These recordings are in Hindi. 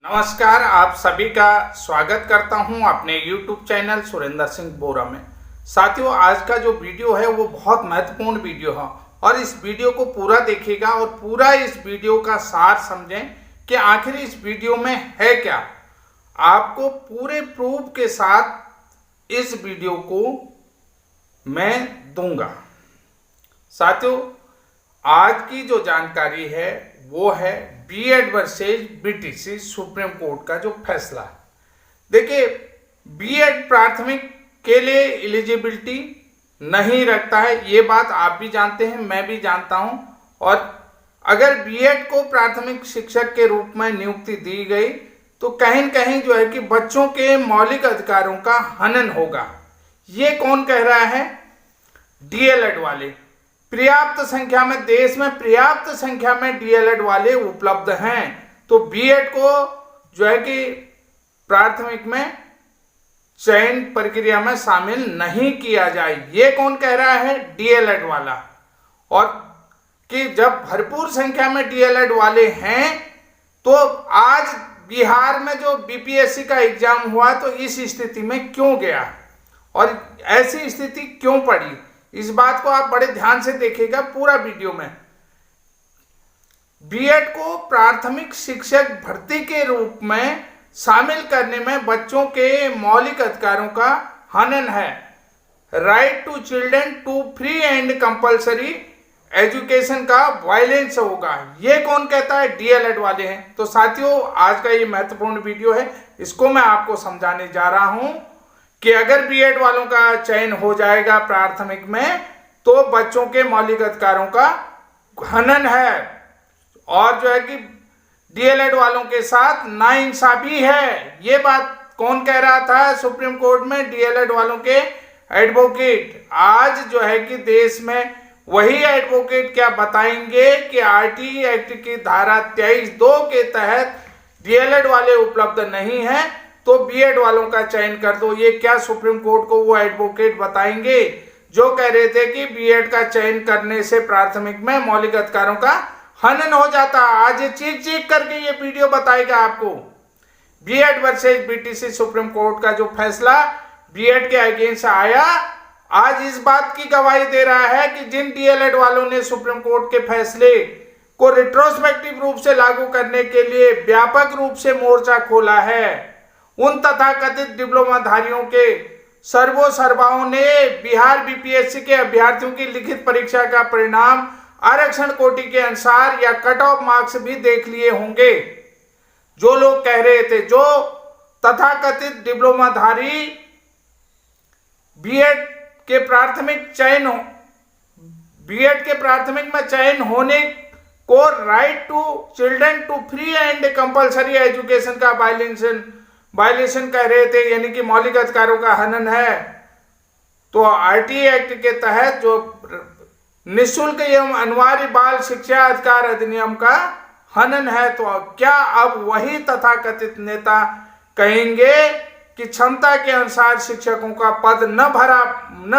नमस्कार, आप सभी का स्वागत करता हूं अपने YouTube चैनल सुरेंद्र सिंह बोरा में। साथियों, आज का जो वीडियो है वो बहुत महत्वपूर्ण वीडियो है और इस वीडियो को पूरा देखिएगा और पूरा इस वीडियो का सार समझें कि आखिर इस वीडियो में है क्या। आपको पूरे प्रूफ के साथ इस वीडियो को मैं दूंगा। साथियों, आज की जो जानकारी है वो है BEd versus BTC Supreme Court का जो फैसला। देखिए, बीएड प्राथमिक के लिए एलिजिबिलिटी नहीं रखता है, ये बात आप भी जानते हैं, मैं भी जानता हूं। और अगर बीएड को प्राथमिक शिक्षक के रूप में नियुक्ति दी गई तो कहीं न कहीं जो है कि बच्चों के मौलिक अधिकारों का हनन होगा। ये कौन कह रहा है? डीएलएड वाले। पर्याप्त संख्या में, देश में पर्याप्त संख्या में डीएलएड वाले उपलब्ध हैं, तो बीएड को जो है कि प्राथमिक में चयन प्रक्रिया में शामिल नहीं किया जाए। ये कौन कह रहा है? डीएलएड वाला। और कि जब भरपूर संख्या में डीएलएड वाले हैं तो आज बिहार में जो बीपीएससी का एग्जाम हुआ तो इस स्थिति में क्यों गया और ऐसी स्थिति क्यों पड़ी, इस बात को आप बड़े ध्यान से देखिएगा पूरा वीडियो में। बीएड को प्राथमिक शिक्षक भर्ती के रूप में शामिल करने में बच्चों के मौलिक अधिकारों का हनन है। Right to children to free and compulsory education का वायलेंस होगा। ये कौन कहता है? डीएलएड वाले हैं। तो साथियों, आज का ये महत्वपूर्ण वीडियो है, इसको मैं आपको समझाने जा रहा हूं कि अगर बीएड वालों का चयन हो जाएगा प्राथमिक में तो बच्चों के मौलिक अधिकारों का हनन है और जो है कि डीएलएड वालों के साथ नाइंसाफी है। ये बात कौन कह रहा था सुप्रीम कोर्ट में? डीएलएड वालों के एडवोकेट। आज जो है कि देश में वही एडवोकेट क्या बताएंगे कि आरटीई एक्ट की धारा 23(2) के तहत डीएलएड वाले उपलब्ध नहीं है तो बीएड वालों का चयन कर दो। ये क्या सुप्रीम कोर्ट को वो एडवोकेट बताएंगे जो कह रहे थे कि बीएड का चयन करने से प्राथमिक में मौलिक अधिकारों का हनन हो जाता। आज ये चीख चीख करके ये वीडियो बताएगा आपको। BEd versus BTC Supreme Court का जो फैसला बीएड के अगेंस्ट आया, आज इस बात की गवाही दे रहा है कि जिन डीएलएड वालों ने सुप्रीम कोर्ट के फैसले को रिट्रोस्पेक्टिव रूप से लागू करने के लिए व्यापक रूप से मोर्चा खोला है, उन तथाकथित डिप्लोमाधारियों के सर्वोसर्वाओं ने बिहार बीपीएससी के अभ्यर्थियों की लिखित परीक्षा का परिणाम आरक्षण कोटि के अनुसार या कट ऑफ मार्क्स भी देख लिए होंगे। जो लोग कह रहे थे, जो तथाकथित डिप्लोमाधारी बीएड के प्राथमिक में चयन होने को right to children to free and compulsory education का वायलेशन कह रहे थे, यानी कि मौलिक अधिकारों का हनन है। तो आरटीई एक्ट के तहत जो निःशुल्क एवं अनिवार्य बाल शिक्षा अधिकार अधिनियम का हनन है, तो क्या अब वही तथाकथित नेता कहेंगे कि क्षमता के अनुसार शिक्षकों का पद न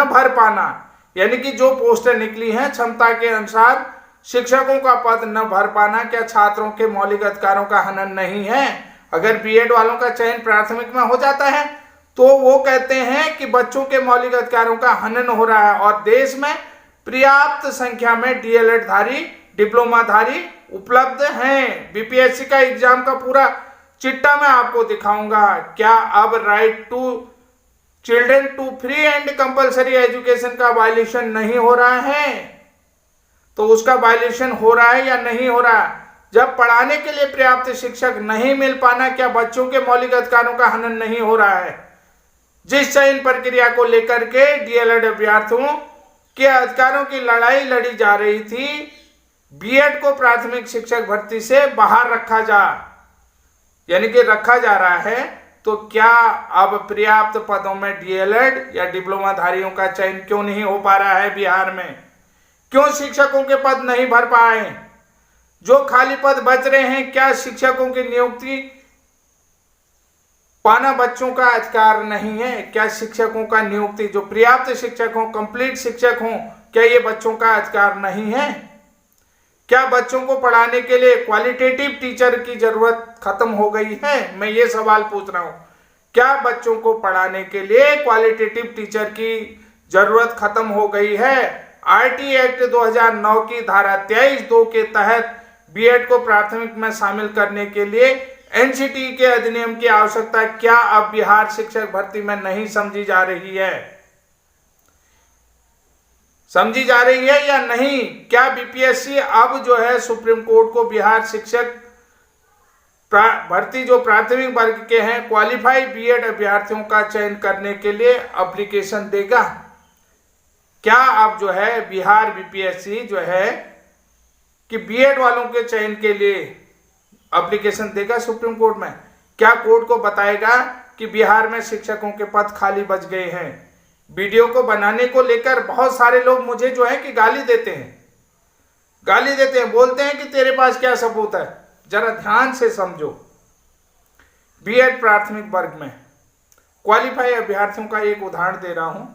भर पाना, यानी कि जो पोस्टें निकली हैं क्षमता के अनुसार शिक्षकों का पद न भर पाना, क्या छात्रों के मौलिक अधिकारों का हनन नहीं है? अगर बीएड वालों का चयन प्राथमिक में हो जाता है तो वो कहते हैं कि बच्चों के मौलिक अधिकारों का हनन हो रहा है और देश में पर्याप्त संख्या में डीएलएड धारी, डिप्लोमाधारी उपलब्ध हैं। बीपीएससी का एग्जाम का पूरा चिट्ठा मैं आपको दिखाऊंगा। क्या अब right to children to free and compulsory education का वायलेशन नहीं हो रहा है? तो उसका वायलेशन हो रहा है या नहीं हो रहा है? जब पढ़ाने के लिए पर्याप्त शिक्षक नहीं मिल पाना, क्या बच्चों के मौलिक अधिकारों का हनन नहीं हो रहा है? जिस चयन प्रक्रिया को लेकर के डीएलएड अभ्यर्थियों के अधिकारों की लड़ाई लड़ी जा रही थी, बीएड को प्राथमिक शिक्षक भर्ती से बाहर रखा जा रहा है, तो क्या अब पर्याप्त पदों में डीएलएड या डिप्लोमाधारियों का चयन क्यों नहीं हो पा रहा है बिहार में? क्यों शिक्षकों के पद नहीं भर पाए? जो खाली पद बच रहे हैं, क्या शिक्षकों की नियुक्ति पाना बच्चों का अधिकार नहीं है? क्या शिक्षकों का नियुक्ति, जो पर्याप्त शिक्षक हो, कंप्लीट शिक्षक हो, क्या ये बच्चों का अधिकार नहीं है? क्या बच्चों को पढ़ाने के लिए क्वालिटेटिव टीचर की जरूरत खत्म हो गई है? मैं ये सवाल पूछ रहा हूं। क्या बच्चों को पढ़ाने के लिए क्वालिटेटिव टीचर की जरूरत खत्म हो गई है? आरटी एक्ट 2009 की धारा 23(2) के तहत बीएड को प्राथमिक में शामिल करने के लिए एनसीटी के अधिनियम की आवश्यकता क्या अब बिहार शिक्षक भर्ती में नहीं समझी जा रही है? समझी जा रही है या नहीं? क्या बीपीएससी अब जो है सुप्रीम कोर्ट को बिहार शिक्षक भर्ती जो प्राथमिक वर्ग के हैं क्वालिफाइड बीएड अभ्यर्थियों का चयन करने के लिए एप्लीकेशन देगा? क्या अब जो है बिहार बीपीएससी जो है कि बीएड वालों के चयन के लिए एप्लीकेशन देगा सुप्रीम कोर्ट में? क्या कोर्ट को बताएगा कि बिहार में शिक्षकों के पद खाली बच गए हैं? वीडियो को बनाने को लेकर बहुत सारे लोग मुझे जो है कि गाली देते हैं, बोलते हैं कि तेरे पास क्या सबूत है। जरा ध्यान से समझो, बीएड प्राथमिक वर्ग में क्वालिफाई अभ्यर्थियों का एक उदाहरण दे रहा हूं।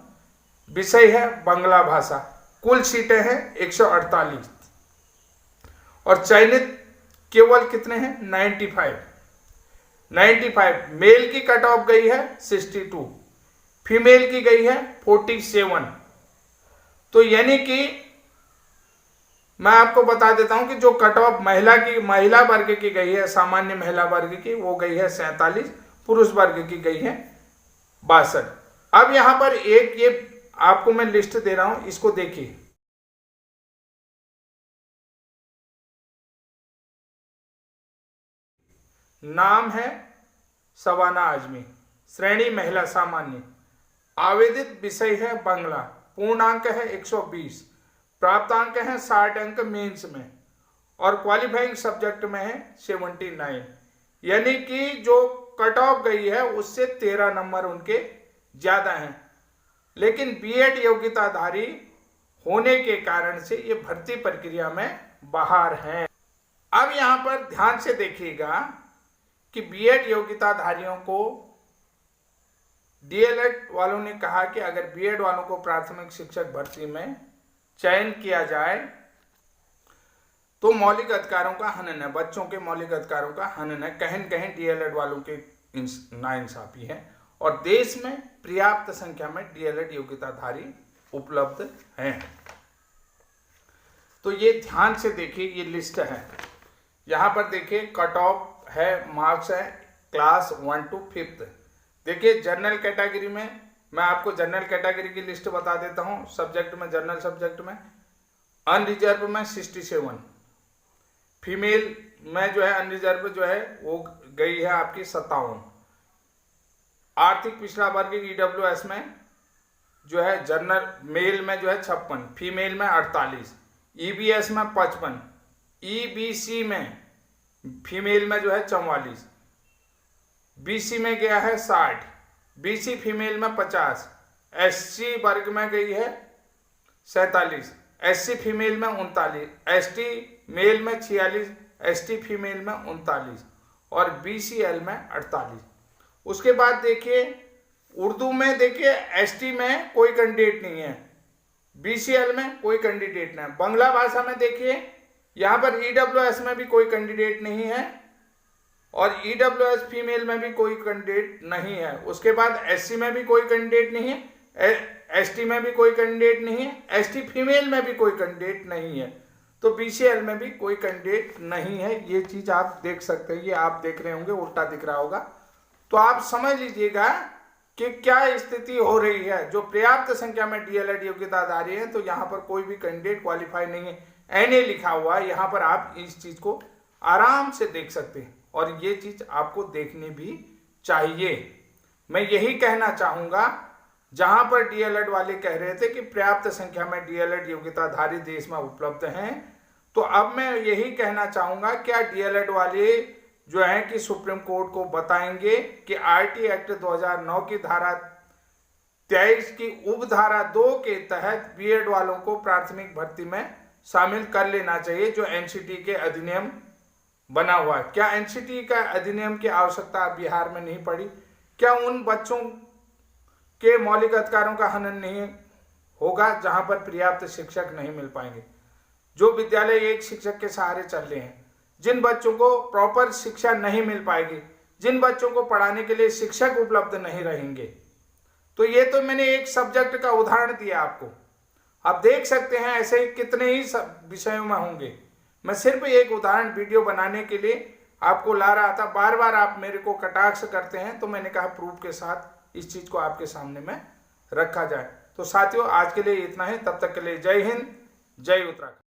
विषय है बांग्ला भाषा, कुल सीटें हैं 148 और चयनित केवल कितने हैं? 95। मेल की कट ऑफ गई है 62, फीमेल की गई है 47। तो यानी कि मैं आपको बता देता हूं कि जो कट ऑफ महिला वर्ग की गई है, सामान्य महिला वर्ग की, वो गई है 47, पुरुष वर्ग की गई है 62। अब यहां पर एक ये आपको मैं लिस्ट दे रहा हूं, इसको देखिए। नाम है शबाना आजमी, श्रेणी महिला सामान्य, आवेदित विषय है बांग्ला, पूर्णांक है 120, प्राप्तांक है 60 अंक मेंस में और क्वालिफाइंग सब्जेक्ट में है 79। यानी कि जो कट ऑफ गई है उससे 13 नंबर उनके ज्यादा हैं, लेकिन बीएड योग्यताधारी होने के कारण से ये भर्ती प्रक्रिया में बाहर हैं। अब यहां पर ध्यान से देखिएगा कि बीएड योग्यताधारियों को डीएलएड वालों ने कहा कि अगर बीएड वालों को प्राथमिक शिक्षक भर्ती में चयन किया जाए तो मौलिक अधिकारों का हनन है, बच्चों के मौलिक अधिकारों का हनन है। कहीं कहीं डीएलएड वालों के नाइंसाफी है और देश में पर्याप्त संख्या में डीएलएड योग्यताधारी उपलब्ध हैं। तो ये ध्यान से देखिए, ये लिस्ट है। यहां पर देखिए कट ऑफ है, मार्क्स है क्लास 1 to 5। देखिए जनरल कैटेगरी में मैं आपको जनरल कैटेगरी की लिस्ट बता देता हूं। सब्जेक्ट में, जनरल सब्जेक्ट में अनरिजर्व में 67, फीमेल में जो है अनरिजर्व जो है वो गई है आपकी 57, आर्थिक पिछड़ा वर्ग ईडब्ल्यूएस में जो है जनरल मेल में जो है 56, फीमेल में 48, ईबीएस में 55, ईबीसी में फीमेल में जो है 44, बीसी में गया है 60, बीसी फीमेल में 50, एससी वर्ग में गई है 47, एससी फीमेल में 39, एसटी मेल में 46, एसटी फीमेल में 39 और बीसीएल में 48। उसके बाद देखिए उर्दू में देखिए एसटी में कोई कैंडिडेट नहीं है, बीसीएल में कोई कैंडिडेट नहीं है। बांग्ला भाषा में देखिए यहां पर ईडब्ल्यूएस में भी कोई कैंडिडेट नहीं है और ईडब्ल्यूएस फीमेल में भी कोई कैंडिडेट नहीं है। उसके बाद एससी में भी कोई कैंडिडेट नहीं है, एसटी में भी कोई कैंडिडेट नहीं है, एसटी फीमेल में भी कोई कैंडिडेट नहीं है, तो बीसीएल में भी कोई कैंडिडेट नहीं है। ये चीज आप देख सकते हैं, ये आप देख रहे होंगे उल्टा दिख रहा होगा, तो आप समझ लीजिएगा कि क्या स्थिति हो रही है। जो पर्याप्त संख्या में डीएलएड योग्यताधारी है तो यहाँ पर कोई भी कैंडिडेट क्वालिफाई नहीं है, एनए लिखा हुआ है, यहाँ पर आप इस चीज को आराम से देख सकते हैं और ये चीज आपको देखनी भी चाहिए। मैं यही कहना चाहूंगा, जहां पर डीएलएड वाले कह रहे थे कि पर्याप्त संख्या में डीएलएड योग्यताधारी देश में उपलब्ध हैं, तो अब मैं यही कहना चाहूंगा क्या डीएलएड वाले जो है कि सुप्रीम कोर्ट को बताएंगे कि आरटी एक्ट 2009 की धारा 23 की उपधारा 2 के तहत बीएड वालों को प्राथमिक भर्ती में शामिल कर लेना चाहिए, जो एनसीटी के अधिनियम बना हुआ है। क्या एनसीटी का अधिनियम की आवश्यकता बिहार में नहीं पड़ी? क्या उन बच्चों के मौलिक अधिकारों का हनन नहीं होगा जहां पर पर्याप्त शिक्षक नहीं मिल पाएंगे? जो विद्यालय एक शिक्षक के सहारे चल रहे हैं, जिन बच्चों को प्रॉपर शिक्षा नहीं मिल पाएगी, जिन बच्चों को पढ़ाने के लिए शिक्षक उपलब्ध नहीं रहेंगे। तो ये तो मैंने एक सब्जेक्ट का उदाहरण दिया आपको। आप देख सकते हैं ऐसे कितने ही विषयों में होंगे। मैं सिर्फ एक उदाहरण वीडियो बनाने के लिए आपको ला रहा था। बार बार आप मेरे को कटाक्ष करते हैं, तो मैंने कहा प्रूफ के साथ इस चीज को आपके सामने में रखा जाए। तो साथियों, आज के लिए इतना ही। तब तक के लिए जय हिंद, जय उत्तराखंड।